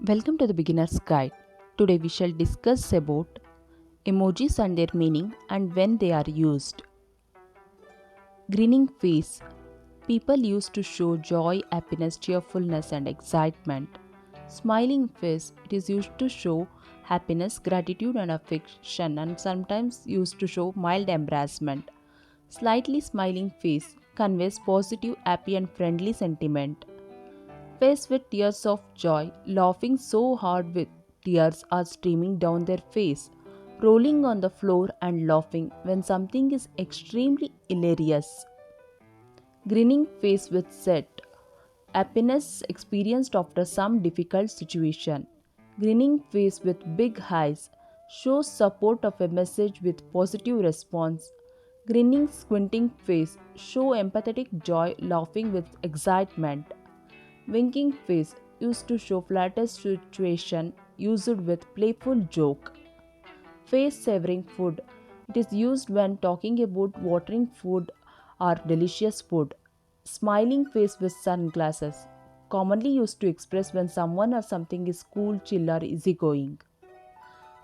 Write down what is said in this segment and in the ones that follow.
Welcome to the Beginner's Guide. Today we shall discuss about emojis and their meaning and when they are used. Grinning face. People used to show joy, happiness, cheerfulness and excitement. Smiling face. It is used to show happiness, gratitude and affection and sometimes used to show mild embarrassment. Slightly smiling face conveys positive, happy and friendly sentiment. Face with tears of joy, laughing so hard with tears are streaming down their face, rolling on the floor and laughing when something is extremely hilarious. Grinning face with set, happiness experienced after some difficult situation. Grinning face with big eyes shows support of a message with positive response. Grinning squinting face show empathetic joy laughing with excitement. Winking face used to show flatter situation used with playful joke. Face savoring food. It is used when talking about watering food or delicious food. Smiling face with sunglasses. Commonly used to express when someone or something is cool, chill or easygoing.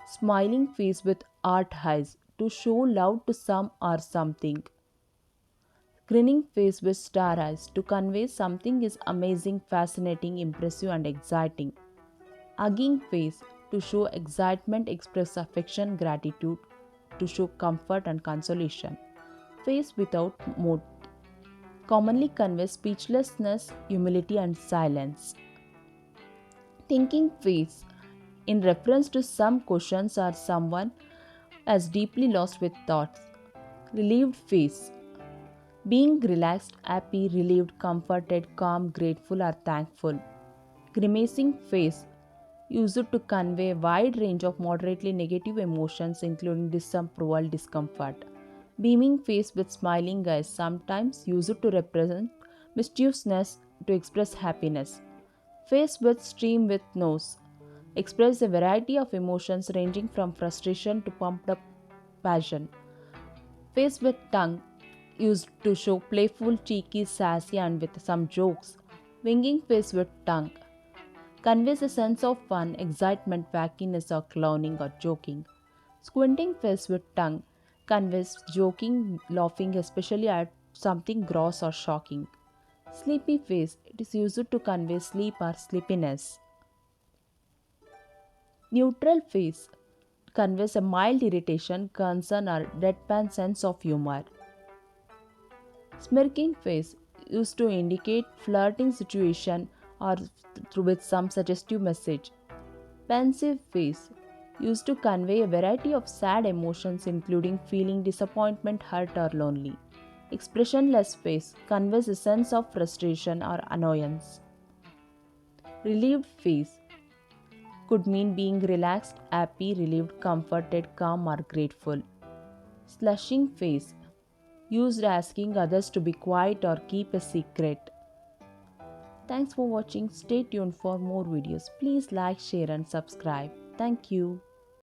Smiling face with art eyes to show love to some or something. Grinning face with star eyes to convey something is amazing, fascinating, impressive, and exciting. Hugging face to show excitement, express affection, gratitude, to show comfort and consolation. Face without mood commonly conveys speechlessness, humility, and silence. Thinking face in reference to some questions or someone as deeply lost with thoughts. Relieved face being relaxed, happy, relieved, comforted, calm, grateful, or thankful. Grimacing face used to convey a wide range of moderately negative emotions, including disapproval, discomfort. Beaming face with smiling eyes, sometimes used to represent mischievousness to express happiness. Face with stream with nose express a variety of emotions ranging from frustration to pumped up passion. Face with tongue used to show playful, cheeky, sassy, and with some jokes. Winking face with tongue conveys a sense of fun, excitement, wackiness, or clowning or joking. Squinting face with tongue conveys joking, laughing, especially at something gross or shocking. Sleepy face it is used to convey sleep or sleepiness. Neutral face conveys a mild irritation, concern, or deadpan sense of humor. Smirking face used to indicate flirting situation or with some suggestive message. Pensive face used to convey a variety of sad emotions including feeling disappointment, hurt or lonely. Expressionless face conveys a sense of frustration or annoyance. Relieved face could mean being relaxed, happy, relieved, comforted, calm or grateful. Slushing face used asking others to be quiet or keep a secret. Thanks for watching. Stay tuned for more videos. Please like, share and subscribe. Thank you.